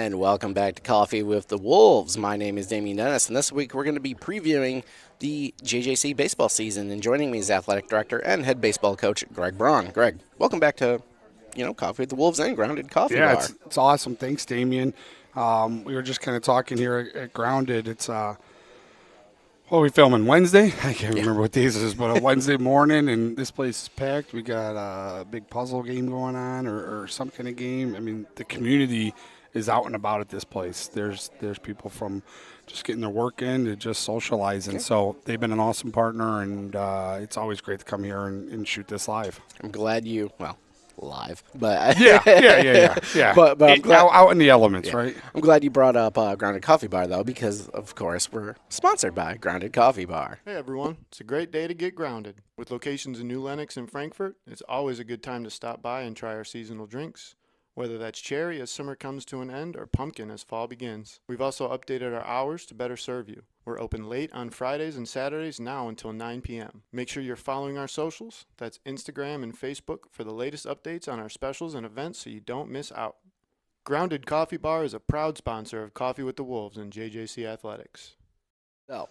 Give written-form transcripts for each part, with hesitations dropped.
And welcome back to Coffee with the Wolves. My name is Damian Dennis, and this week we're going to be previewing the JJC baseball season. And joining me is athletic director and head baseball coach Gregg Braun. Greg, welcome back to Coffee with the Wolves and Grounded Coffee Yeah, Bar. it's awesome. Thanks, Damian. We were just kind of talking here at Grounded. It's what are we filming Wednesday? I can't remember what days it is, but a Wednesday morning, and this place is packed. We got a big puzzle game going on, or some kind of game. I mean, the community is out and about at this place. There's people from just getting their work in to just socializing. So they've been an awesome partner, and it's always great to come here and shoot this live. I'm glad live, but Yeah. But I'm glad, out in the elements, right? I'm glad you brought up Grounded Coffee Bar though, because of course we're sponsored by Grounded Coffee Bar. Hey everyone, it's a great day to get grounded. With locations in New Lenox and Frankfort, it's always a good time to stop by and try our seasonal drinks. Whether that's cherry as summer comes to an end or pumpkin as fall begins. We've also updated our hours to better serve you. We're open late on Fridays and Saturdays now until 9 p.m. Make sure you're following our socials. That's Instagram and Facebook for the latest updates on our specials and events so you don't miss out. Grounded Coffee Bar is a proud sponsor of Coffee with the Wolves and JJC Athletics. So,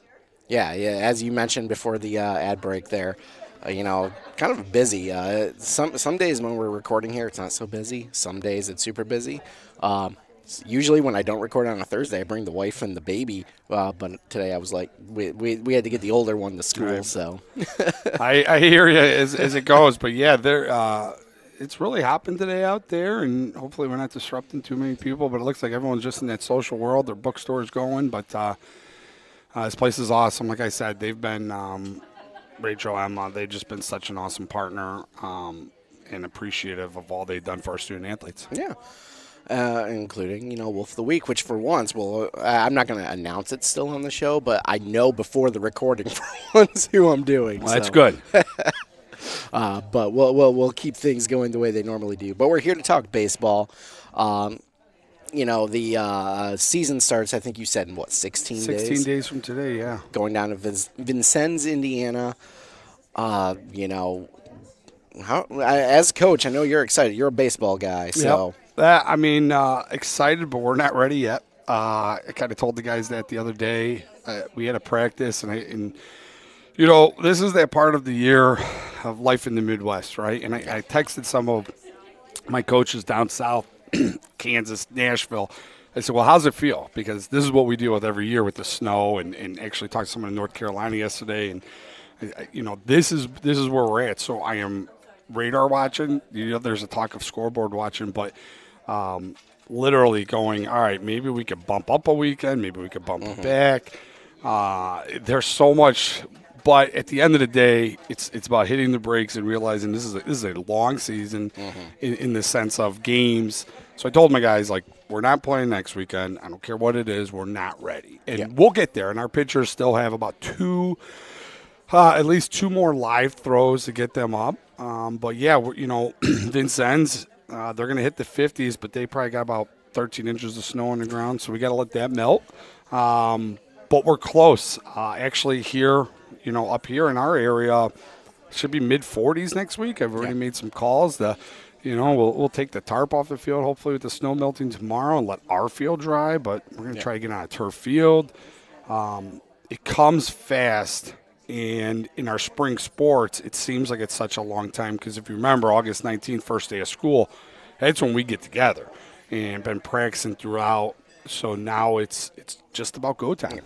yeah, as you mentioned before the ad break there, kind of busy. Some days when we're recording here, it's not so busy. Some days it's super busy. Usually when I don't record on a Thursday, I bring the wife and the baby. But today I was like, we had to get the older one to school. Right. So I hear you as it goes. But, yeah, it's really hopping today out there, and hopefully we're not disrupting too many people. But it looks like everyone's just in that social world. Their bookstore's going. But this place is awesome. Like I said, they've been Rachel, Emma, they've just been such an awesome partner and appreciative of all they've done for our student athletes. Yeah. Including, Wolf of the Week, which for once, I'm not going to announce it still on the show, but I know before the recording for once who I'm doing. Well, that's good. But we'll keep things going the way they normally do. But we're here to talk baseball. The season starts, I think you said, in 16 days? 16 days from today, yeah. Going down to Vincennes, Indiana. As coach, I know you're excited. You're a baseball guy, so. Yep. Excited, but we're not ready yet. I kind of told the guys that the other day. We had a practice, and this is that part of the year of life in the Midwest, right? And I texted some of my coaches down south, Kansas, Nashville. I said, well, how's it feel? Because this is what we deal with every year with the snow, and actually talked to someone in North Carolina yesterday, and this is where we're at. So I am radar watching. There's a talk of scoreboard watching, but literally going, all right, maybe we could bump up a weekend, maybe we could bump it back. There's so much, but at the end of the day, it's about hitting the brakes and realizing this is a long season in the sense of games. So I told my guys, we're not playing next weekend. I don't care what it is. We're not ready. And we'll get there. And our pitchers still have about at least two more live throws to get them up. But, yeah, Vincennes, they're going to hit the 50s, but they probably got about 13 inches of snow on the ground, so we got to let that melt. But we're close. Actually here, up here in our area, should be mid-40s next week. I've already made some calls. We'll take the tarp off the field, hopefully with the snow melting tomorrow, and let our field dry, but we're going to try to get on a turf field. It comes fast. And in our spring sports, it seems like it's such a long time because if you remember, August 19th, first day of school, that's when we get together and been practicing throughout. So now it's just about go time.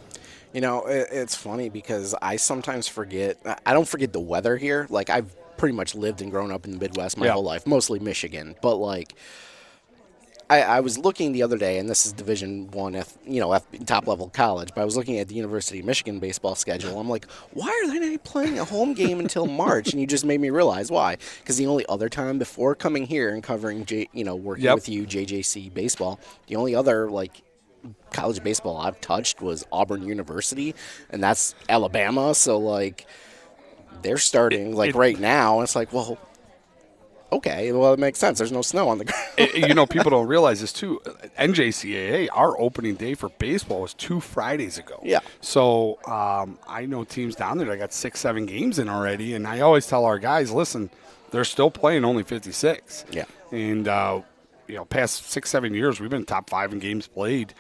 It's funny because I sometimes forget. I don't forget the weather here. I've pretty much lived and grown up in the Midwest my whole life, mostly Michigan. But, I was looking the other day, and this is Division I, top-level college, but I was looking at the University of Michigan baseball schedule. I'm like, why are they not playing a home game until March? And you just made me realize why. Because the only other time before coming here and covering, working with you, JJC baseball, the only other, college baseball I've touched was Auburn University, and that's Alabama. So, they're starting, right now, and it's like, well, okay, well, it makes sense. There's no snow on the ground. People don't realize this, too. NJCAA, our opening day for baseball was 2 Fridays ago. Yeah. So I know teams down there that got 6-7 games in already, and I always tell our guys, listen, they're still playing only 56. Yeah. And past 6-7 years, we've been top 5 in games played.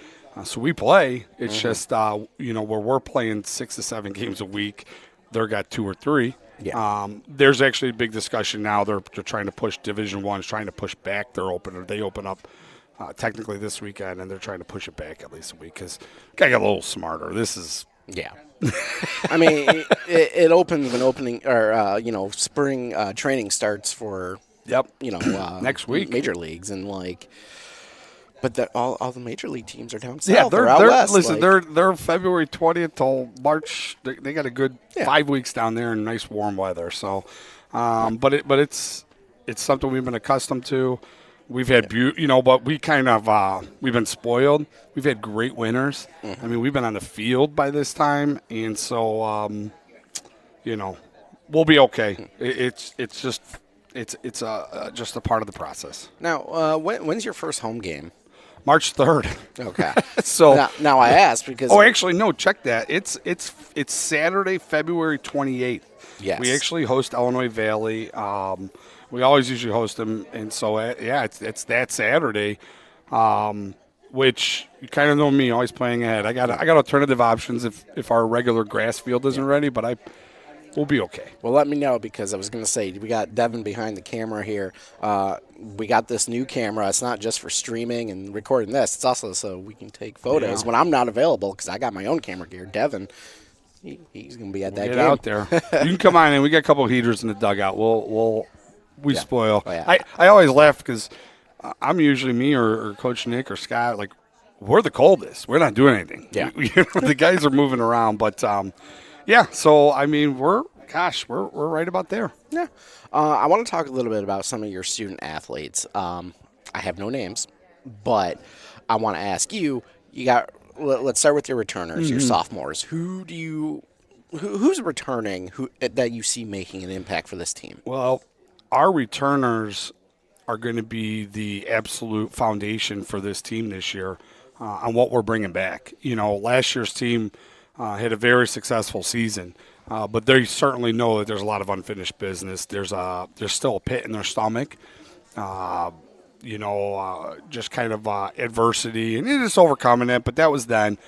So we play. It's just, where we're playing 6 to 7 games a week, they're got 2 or 3. Yeah. There's actually a big discussion now. They're trying to push Division One's trying to push back their opener. They open up technically this weekend, and they're trying to push it back at least a week because gotta get a little smarter. This is Yeah. I mean, it opens when opening or spring training starts for next week major leagues and but all the major league teams are down south. Yeah, they're out west. Listen, they're February 20th till March. They got a good 5 weeks down there in nice warm weather. So, but it's something we've been accustomed to. We've had but we kind of we've been spoiled. We've had great winters. I mean, we've been on the field by this time, and so we'll be okay. It's just a part of the process. Now, when's your first home game? March 3rd. Okay. So now I asked because actually no, check that. It's Saturday, February 28th. Yes. We actually host Illinois Valley. We always usually host them, and so it's that Saturday. Which you kind of know me, always playing ahead. I got alternative options if our regular grass field isn't ready, but we'll be okay. Well, let me know because I was going to say we got Devin behind the camera here. We got this new camera. It's not just for streaming and recording this. It's also so we can take photos when I'm not available because I got my own camera gear. Devin, he's going to be at that Get game. out there. You can come on in. We got a couple of heaters in the dugout. We spoil. Oh, yeah. I always laugh because I'm usually me or Coach Nick or Scott, like, we're the coldest. We're not doing anything. Yeah. The guys are moving around. But, so, I mean, we're right about there. Yeah. I want to talk a little bit about some of your student athletes. I have no names, but I want to ask you, let's start with your returners, your sophomores. Who's returning that you see making an impact for this team? Well, our returners are going to be the absolute foundation for this team this year on what we're bringing back. Last year's team had a very successful season, but they certainly know that there's a lot of unfinished business. There's still a pit in their stomach, just kind of adversity, and it is overcoming it. But that was then.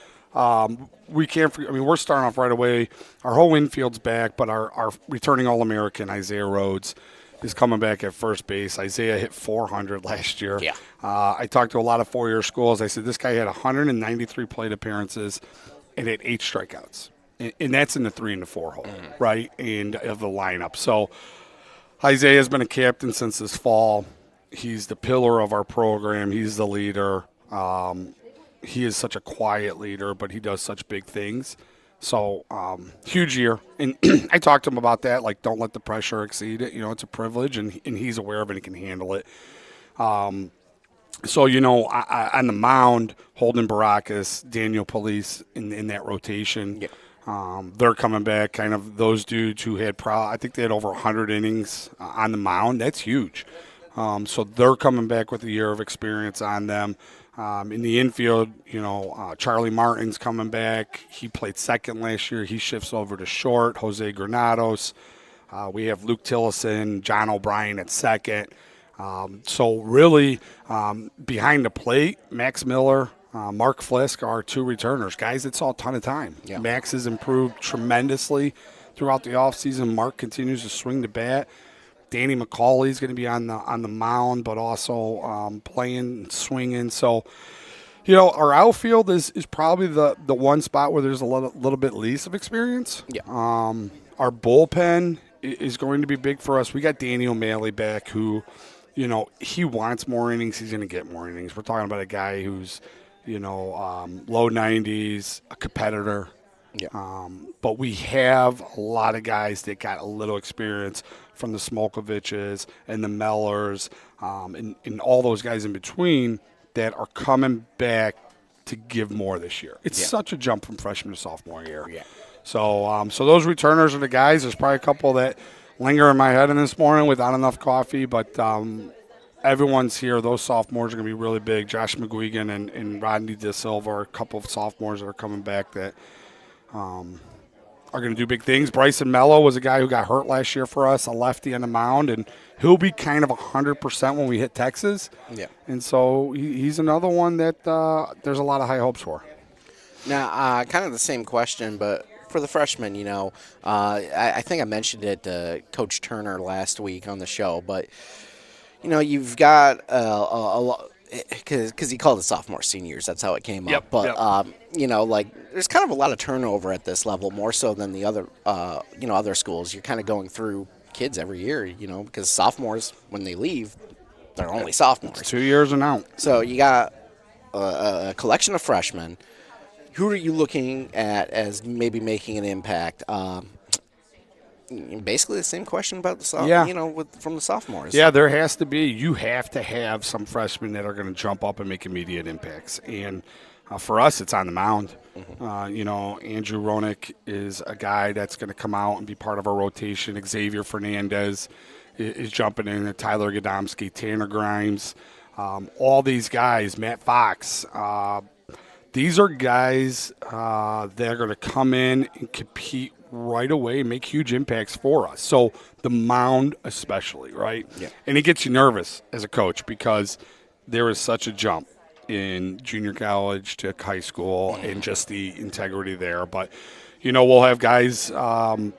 We can't. We're starting off right away. Our whole infield's back, but our returning All-American Isaiah Rhodes is coming back at first base. Isaiah hit 400 last year. Yeah. I talked to a lot of four-year schools. I said this guy had 193 plate appearances and had 8 strikeouts, and that's in the 3 and the 4 hole, right? And of the lineup. So Isaiah's been a captain since this fall. He's the pillar of our program. He's the leader. He is such a quiet leader, but he does such big things. So, huge year. And I talked to him about that, like, don't let the pressure exceed it. It's a privilege, and he's aware of it and can handle it. On the mound, Holden Baracus, Daniel Police in that rotation. Yeah. They're coming back, kind of those dudes who had I think they had over 100 innings on the mound. That's huge. So they're coming back with a year of experience on them. In the infield, Charlie Martin's coming back. He played second last year. He shifts over to short. Jose Granados. We have Luke Tillison, John O'Brien at second. So really, behind the plate, Max Miller, Mark Flisk are 2 returners. Guys, it's all a ton of time. Yeah. Max has improved tremendously throughout the offseason. Mark continues to swing the bat. Danny McCauley's going to be on the mound, but also playing, swinging. So, our outfield is probably the one spot where there's a little bit least of experience. Yeah. Our bullpen is going to be big for us. We got Danny O'Malley back who, he wants more innings. He's going to get more innings. We're talking about a guy who's, low 90s, a competitor. Yeah. But we have a lot of guys that got a little experience from the Smolkoviches and the Mellors and all those guys in between that are coming back to give more this year. It's such a jump from freshman to sophomore year. Yeah. So those returners are the guys. There's probably a couple that linger in my head in this morning without enough coffee, but everyone's here. Those sophomores are going to be really big. Josh McGuigan and Rodney De Silva are a couple of sophomores that are coming back that are going to do big things. Bryson Mello was a guy who got hurt last year for us, a lefty on the mound, and he'll be kind of 100% when we hit Texas. Yeah. And so he's another one that there's a lot of high hopes for. Now, kind of the same question, but for the freshmen, I think I mentioned it to Coach Turner last week on the show, but, you've got a lot. Because he called it sophomore seniors, that's how it came up. But there's kind of a lot of turnover at this level, more so than the other other schools. You're kind of going through kids every year, because sophomores, when they leave, they're only sophomores. It's 2 years and out. So you got a collection of freshmen. Who are you looking at as maybe making an impact? Basically the same question about the from the sophomores. Yeah, there has to be. You have to have some freshmen that are going to jump up and make immediate impacts. And for us, it's on the mound. Mm-hmm. Andrew Ronick is a guy that's going to come out and be part of our rotation. Xavier Fernandez is jumping in. Tyler Gadomski, Tanner Grimes, all these guys, Matt Fox. These are guys that are going to come in and compete right away, make huge impacts for us. So the mound especially, right? Yeah. And it gets you nervous as a coach because there is such a jump in junior college to high school and just the integrity there. But, we'll have guys,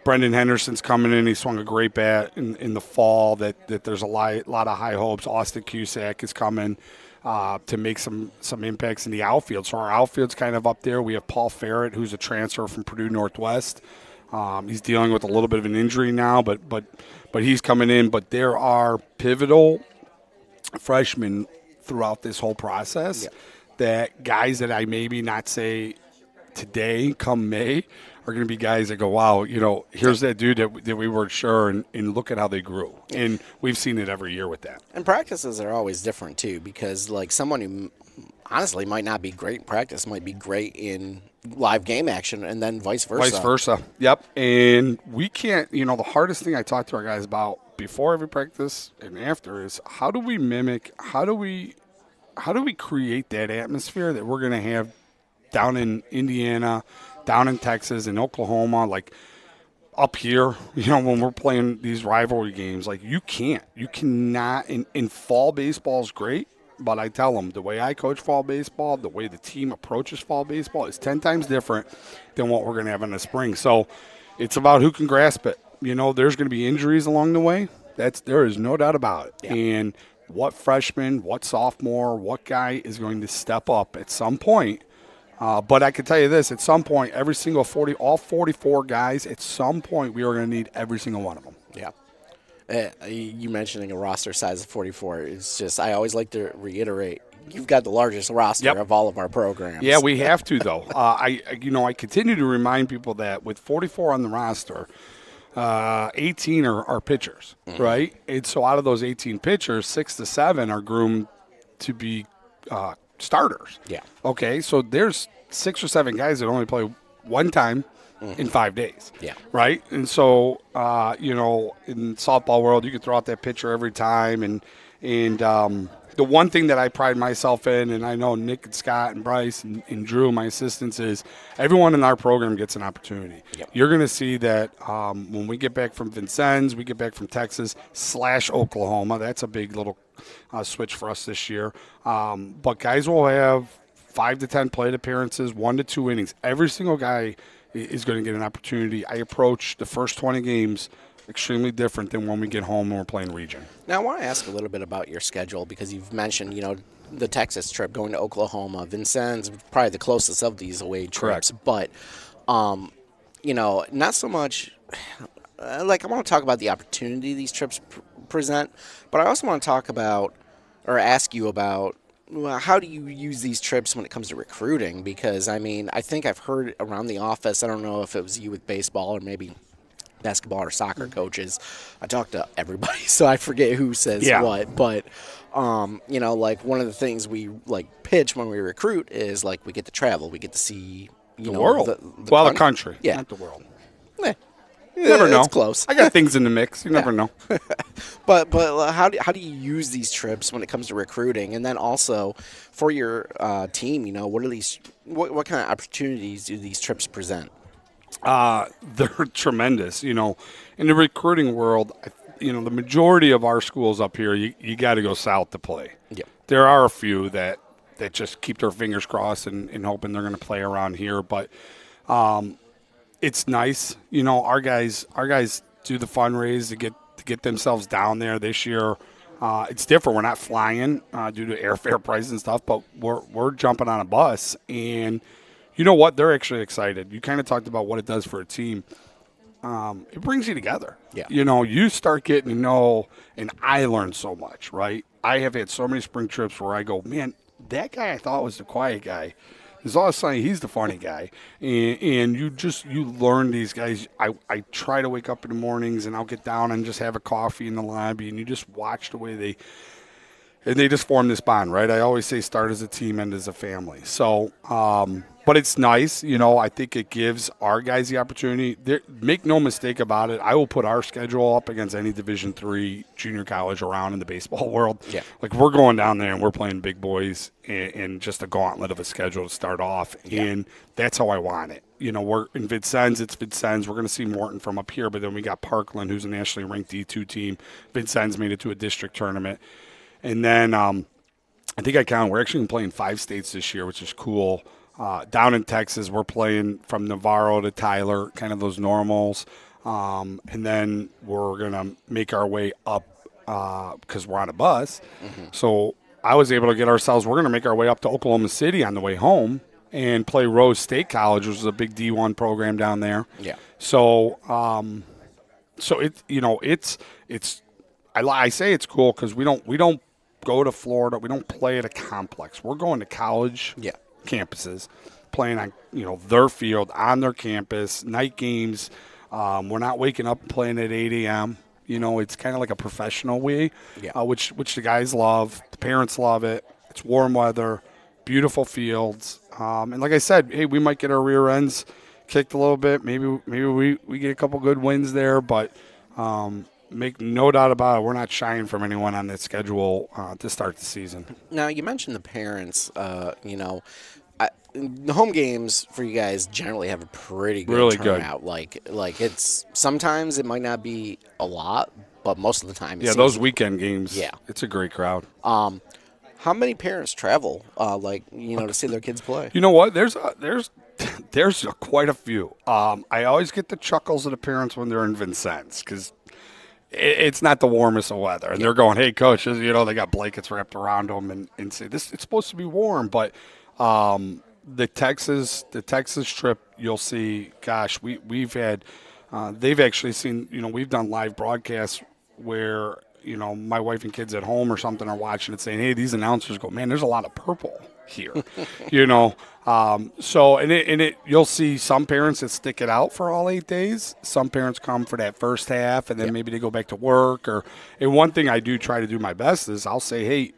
Brendan Henderson's coming in. He swung a great bat in the fall that there's a lot of high hopes. Austin Cusack is coming to make some impacts in the outfield. So our outfield's kind of up there. We have Paul Ferret, who's a transfer from Purdue Northwest. He's dealing with a little bit of an injury now, but he's coming in. But there are pivotal freshmen throughout this whole process that guys that I maybe not say today, come May, are going to be guys that go, wow, here's that dude that we weren't sure, and look at how they grew. And we've seen it every year with that. And practices are always different, too, because, someone who honestly might not be great in practice might be great in live game action, and then vice versa. Yep. And we can't, the hardest thing I talk to our guys about before every practice and after is how do we create that atmosphere that we're going to have down in Indiana, down in Texas, in Oklahoma, up here, when we're playing these rivalry games, you cannot, in fall baseball is great. But I tell them the way I coach fall baseball, the way the team approaches fall baseball is 10 times different than what we're going to have in the spring. So it's about who can grasp it. There's going to be injuries along the way. There is no doubt about it. Yeah. And what freshman, what sophomore, what guy is going to step up at some point. But I can tell you this, at some point, all 44 guys, at some point we are going to need every single one of them. Yeah. You mentioning a roster size of 44 is just, I always like to reiterate, you've got the largest roster of all of our programs. Yeah, we have to, though. I continue to remind people that with 44 on the roster, 18 are pitchers, right? And so out of those 18 pitchers, 6 to 7 are groomed to be starters. Yeah. Okay, so there's 6 or 7 guys that only play one time in 5 days. Yeah. Right? And so, in softball world, you can throw out that pitcher every time. And the one thing that I pride myself in, and I know Nick and Scott and Bryce and Drew, my assistants, is everyone in our program gets an opportunity. Yep. You're going to see that when we get back from Vincennes, we get back from Texas / Oklahoma. That's a big little switch for us this year. But guys will have 5 to 10 plate appearances, 1 to 2 innings. Every single guy is going to get an opportunity. I approach the first 20 games extremely different than when we get home and we're playing region. Now, I want to ask a little bit about your schedule because you've mentioned, the Texas trip, going to Oklahoma. Vincennes, probably the closest of these away trips. Correct. But, not so much I want to talk about the opportunity these trips present, but I also want to talk about or ask you about how do you use these trips when it comes to recruiting? Because, I think I've heard around the office, I don't know if it was you with baseball or maybe basketball or soccer coaches. I talk to everybody, so I forget who says what. But, one of the things we, pitch when we recruit is, we get to travel. We get to see, the world. The country. Yeah. Not the world. You never know. It's close. I got things in the mix. You never know. But how do you use these trips when it comes to recruiting, and then also for your team? What are these? What kind of opportunities do these trips present? They're tremendous. In the recruiting world, the majority of our schools up here, you got to go south to play. Yep. There are a few that just keep their fingers crossed and hoping they're going to play around here, but it's nice. Our guys do the fundraise to get themselves down there this year. It's different. We're not flying due to airfare prices and stuff, but we're jumping on a bus, and you know what? They're actually excited. You kind of talked about what it does for a team. It brings you together. Yeah. You start getting to know, and I learned so much, right? I have had so many spring trips where I go, man, that guy I thought was the quiet guy is all of a sudden he's the funny guy. And you learn these guys. I try to wake up in the mornings and I'll get down and just have a coffee in the lobby, and you just watch the way they just form this bond, right? I always say start as a team, end as a family. So, but it's nice. I think it gives our guys the opportunity. Make no mistake about it. I will put our schedule up against any Division III junior college around in the baseball world. Yeah. Like, we're going down there and we're playing big boys and just a gauntlet of a schedule to start off. Yeah. And that's how I want it. We're in Vincennes. It's Vincennes. We're going to see Morton from up here, but then we got Parkland, who's a nationally ranked D2 team. Vincennes made it to a district tournament. And then I think I count. We're actually playing 5 states this year, which is cool. Down in Texas, we're playing from Navarro to Tyler, kind of those normals. And then we're going to make our way up because we're on a bus. Mm-hmm. So I was able to get ourselves – we're going to make our way up to Oklahoma City on the way home and play Rose State College, which is a big D1 program down there. Yeah. So I say it's cool because we don't go to Florida. We don't play at a complex. We're going to college campuses, playing on their field on their campus, night games. We're not waking up and playing at 8 a.m. It's kind of like a professional way, which the guys love. The parents love it. It's warm weather, beautiful fields, and like I said, hey, we might get our rear ends kicked a little bit. Maybe we get a couple good wins there, but. Make no doubt about it, we're not shying from anyone on that schedule to start the season. Now, you mentioned the parents. The home games for you guys generally have a pretty good Really turnout. good. Like it's sometimes it might not be a lot, but most of the time, those weekend games. Yeah, it's a great crowd. How many parents travel, to see their kids play? You know what? There's quite a few. I always get the chuckles of the parents when they're in Vincennes because. It's not the warmest of weather, and they're going, "Hey, coach, they got blankets wrapped around them," and say this. It's supposed to be warm, but the Texas trip, you'll see. Gosh, we've had. They've actually seen. We've done live broadcasts where my wife and kids at home or something are watching it, saying, "Hey, these announcers go, man, there's a lot of purple here," So you'll see some parents that stick it out for all 8 days. Some parents come for that first half, and then maybe they go back to work. And one thing I do try to do my best is I'll say, hey,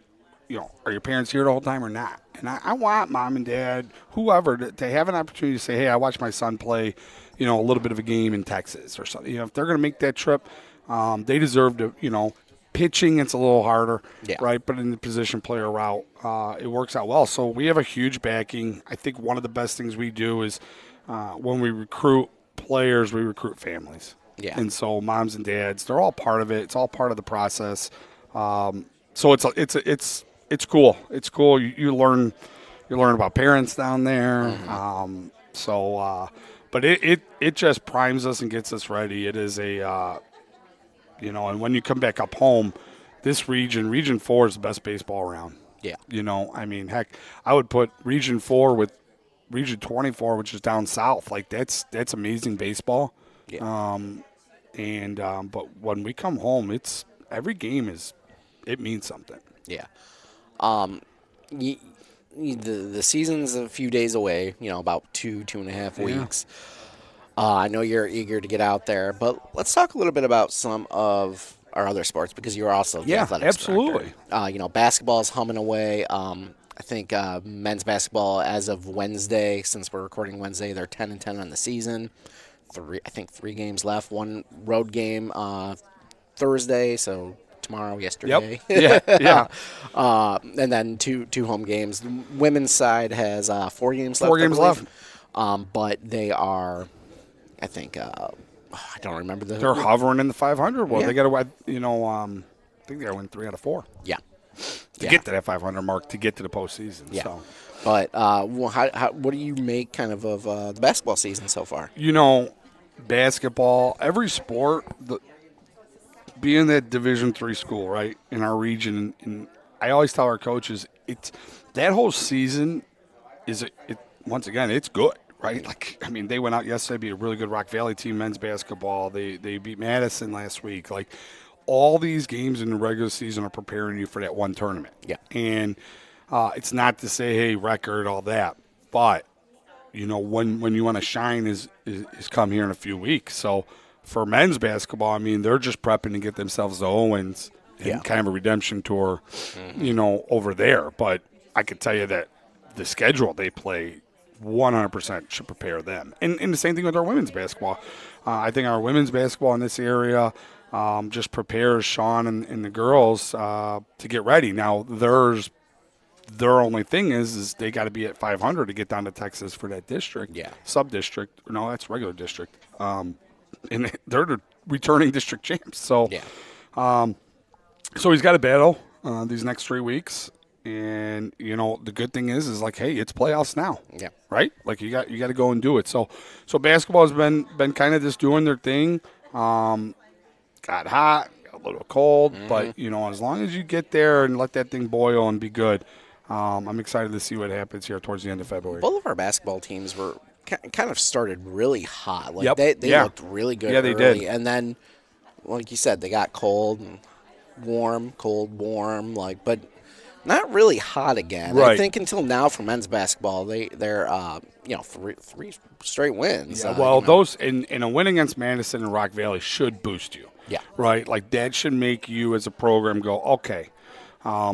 are your parents here the whole time or not? And I want mom and dad, whoever, to have an opportunity to say, hey, I watched my son play, a little bit of a game in Texas or something. If they're going to make that trip, they deserve to, pitching, it's a little harder, right? But in the position player route, it works out well. So we have a huge backing. I think one of the best things we do is when we recruit players, we recruit families. Yeah. And so moms and dads, they're all part of it. It's all part of the process. So it's cool. It's cool. You learn about parents down there. Mm-hmm. But it just primes us and gets us ready. It is a and when you come back up home, this Region 4 is the best baseball around. Yeah. Heck, I would put Region 4 with Region 24, which is down south. Like, that's amazing baseball. Yeah. But when we come home, every game it means something. Yeah. The season's a few days away, about 2.5 weeks. I know you're eager to get out there, but let's talk a little bit about some of our other sports because you're also the athletics absolutely. Director. Basketball's humming away. I think men's basketball, as of Wednesday, since we're recording Wednesday, they're 10-10 on the season. Three games left. One road game Thursday, so tomorrow, yesterday. Yep. Yeah. And then two home games. The women's side has 4 games left. 4 games left. But they are I think I don't remember the. They're hovering in the 500. Well, Yeah. they got to, I think they got to win 3 out of 4 Yeah. to get to that 500 mark to get to the postseason. Yeah. So, But well, what do you make kind of the basketball season so far? basketball, every sport, being that Division III school, right, in our region, and I always tell our coaches, it's that whole season once again, it's good, right? Like, I mean, they went out yesterday, beat a really good Rock Valley team, men's basketball. They beat Madison last week. Like, all these games in the regular season are preparing you for that one tournament. Yeah. And it's not to say, hey, record, all that, but when you want to shine is come here in a few weeks. So for men's basketball, I mean, they're just prepping to get themselves the Owens and kind of a redemption tour, over there. But I could tell you that the schedule they play 100% should prepare them. And the same thing with our women's basketball. I think our women's basketball in this area just prepares Sean and the girls to get ready. Now, their only thing is they got to be at 500 to get down to Texas for that district. Yeah. Sub-district. No, that's regular district. And they're the returning district champs. So, so he's got to battle these next 3 weeks. And, the good thing is like, hey, it's playoffs now. Yeah. Right? Like, you got to go and do it. So basketball has been kind of just doing their thing. Got hot, got a little cold. But, as long as you get there and let that thing boil and be good, I'm excited to see what happens here towards the end of February. Both of our basketball teams were kind of started really hot. Like Yep. they looked really good. Yeah, they early. did. And then, like you said, they got cold and warm, cold, warm. But not really hot again. Right. I think until now for men's basketball, they're three straight wins. Yeah, well, those in a win against Madison and Rock Valley should boost you. Yeah. Right? Like, that should make you as a program go, okay.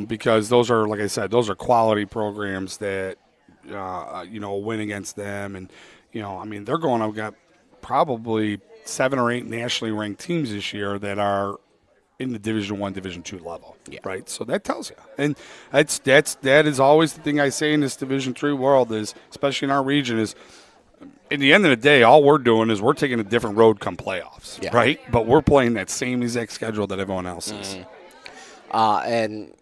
Because those are, like I said, those are quality programs that, win against them. And, I mean, they're going up, got probably 7 or 8 nationally ranked teams this year that are in the Division I, Division II level. Yeah. Right? So that tells you. And that is always the thing I say in this Division III world is, especially in our region, is in the end of the day, all we're doing is we're taking a different road come playoffs. Yeah. Right? But we're playing that same exact schedule that everyone else is. And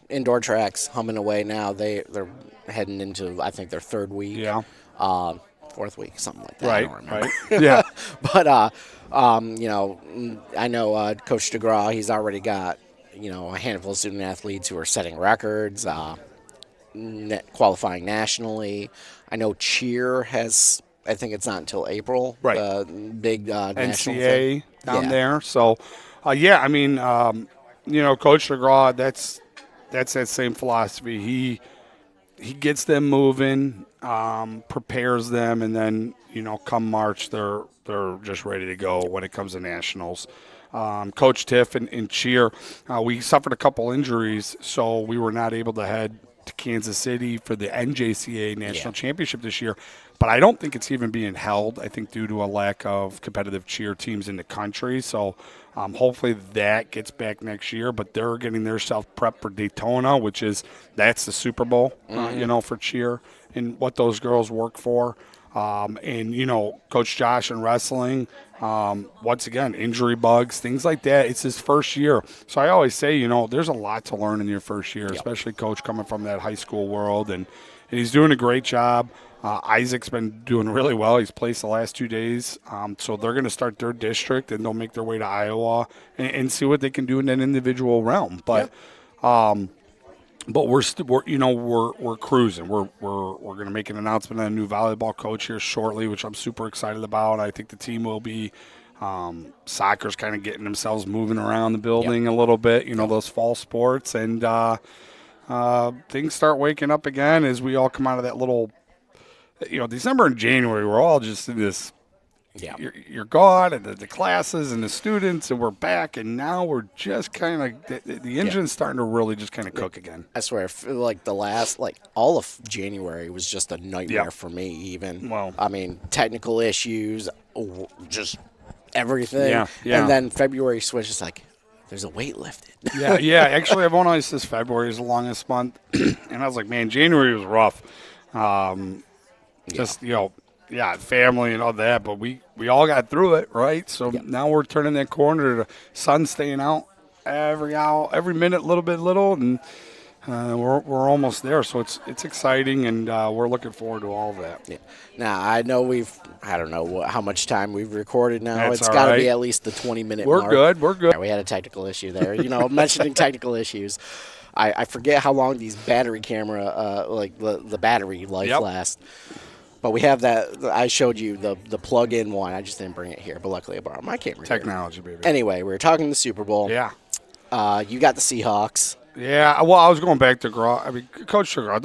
indoor tracks humming away now. They're heading into, I think, their 3rd week. Yeah. 4th week, something like that. Right. I don't remember. Right. Yeah. But I know Coach DeGraw. He's already got a handful of student athletes who are setting records, qualifying nationally. I know cheer has. I think it's not until April. Right. The big national NCAA thing. down there. So, I mean, Coach DeGraw, that's that same philosophy. He gets them moving, prepares them, and then come March they're just ready to go when it comes to nationals. Coach Tiff in cheer, we suffered a couple injuries, so we were not able to head to Kansas City for the NJCA National Championship this year. But I don't think it's even being held, I think, due to a lack of competitive cheer teams in the country. So hopefully that gets back next year. But they're getting their self prep for Daytona, that's the Super Bowl, for cheer and what those girls work for. And Coach Josh in wrestling, once again, injury bugs, things like that. It's his first year. So I always say, there's a lot to learn in your first year, especially Coach coming from that high school world. And he's doing a great job. Isaac's been doing really well. He's placed the last 2 days. So they're going to start their district, and they'll make their way to Iowa and see what they can do in that individual realm. But we're cruising. We're going to make an announcement on a new volleyball coach here shortly, which I'm super excited about. I think the team will be. Soccer's kind of getting themselves moving around the building a little bit. Those fall sports, and things start waking up again as we all come out of that little. December and January, we're all just in this. Yeah. You're gone, and the classes and the students, and we're back, and now we're just kind of the engine's starting to really just kind of cook again. I swear, like the last, all of January was just a nightmare for me. Even, well, I mean, technical issues, just everything. Yeah. And then February switches like. There's a weight lifted. yeah. Actually, everyone always says February is the longest month, and I was like, man, January was rough. family and all that, but we all got through it, right? So now we're turning that corner. The sun's staying out every hour, every minute, little, and we're almost there. So it's exciting, and we're looking forward to all of that. Yeah. Now, I know I don't know how much time we've recorded now. That's It's all got to right. be at least the 20-minute We're mark. good. Yeah, we had a technical issue there. Mentioning technical issues. I forget how long these battery camera, the battery life lasts. But we have that. I showed you the plug-in one. I just didn't bring it here, but luckily I borrowed my camera. Technology, baby. Anyway, we were talking the Super Bowl. Yeah. You got the Seahawks. Yeah, well, I was going back to Graw. I mean, Coach Graw,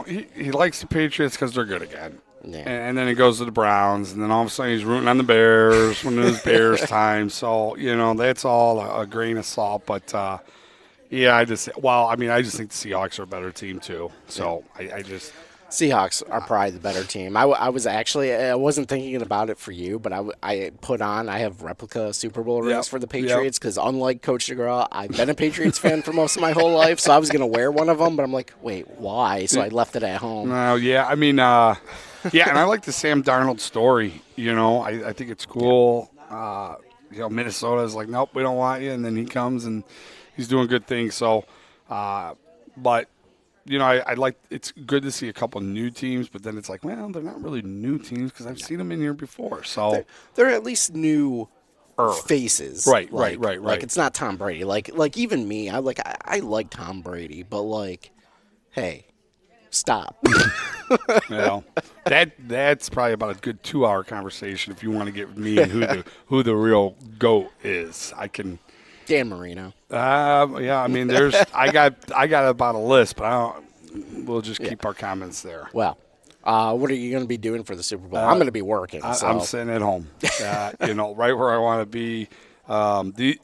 he likes the Patriots because they're good again. Yeah. And then he goes to the Browns, and then all of a sudden he's rooting on the Bears when it's Bears time. So, that's all a grain of salt. But, I just think the Seahawks are a better team, too. So, I just – Seahawks are probably the better team. I wasn't thinking about it for you, but I have replica Super Bowl rings for the Patriots because unlike Coach DeGraw, I've been a Patriots fan for most of my whole life, so I was going to wear one of them, but I'm like, wait, why? So I left it at home. No, and I like the Sam Darnold story. I think it's cool. Minnesota's like, nope, we don't want you, and then he comes and he's doing good things. So, but. I like it's good to see a couple new teams, but then it's like, well, they're not really new teams because I've seen them in here before. So they're at least new faces. Right. Like it's not Tom Brady. Like even me, I like Tom Brady, but like, hey, stop. Well, that's probably about a good 2-hour conversation if you want to get with me and who the real GOAT is. I can. Dan Marino. There's I got about a list, but we'll just keep our comments there. Well, what are you going to be doing for the Super Bowl? I'm going to be working. I'm sitting at home, right where I want to be.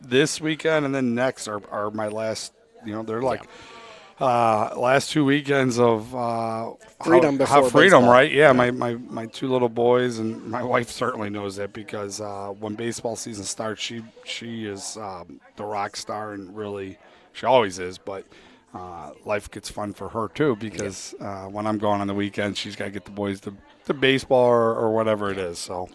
This weekend and then next are my last. They're like last 2 weekends of freedom before freedom, baseball. right? Yeah, my 2 little boys, and my wife certainly knows that because when baseball season starts, she is the rock star, and really she always is. But life gets fun for her too because when I'm gone on the weekend, she's got to get the boys to baseball or whatever it is. So.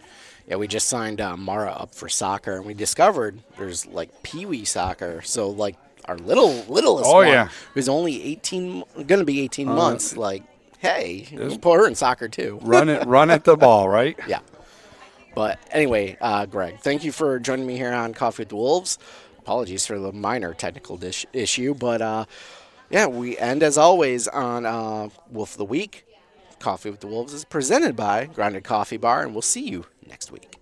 Yeah, we just signed Mara up for soccer, and we discovered there's like peewee soccer. So like. Our littlest one, who's only going to be 18 months. Like, hey, we'll put her in soccer too. Run at the ball, right? Yeah. But anyway, Greg, thank you for joining me here on Coffee with the Wolves. Apologies for the minor technical issue, but we end as always on Wolf of the Week. Coffee with the Wolves is presented by Grounded Coffee Bar, and we'll see you next week.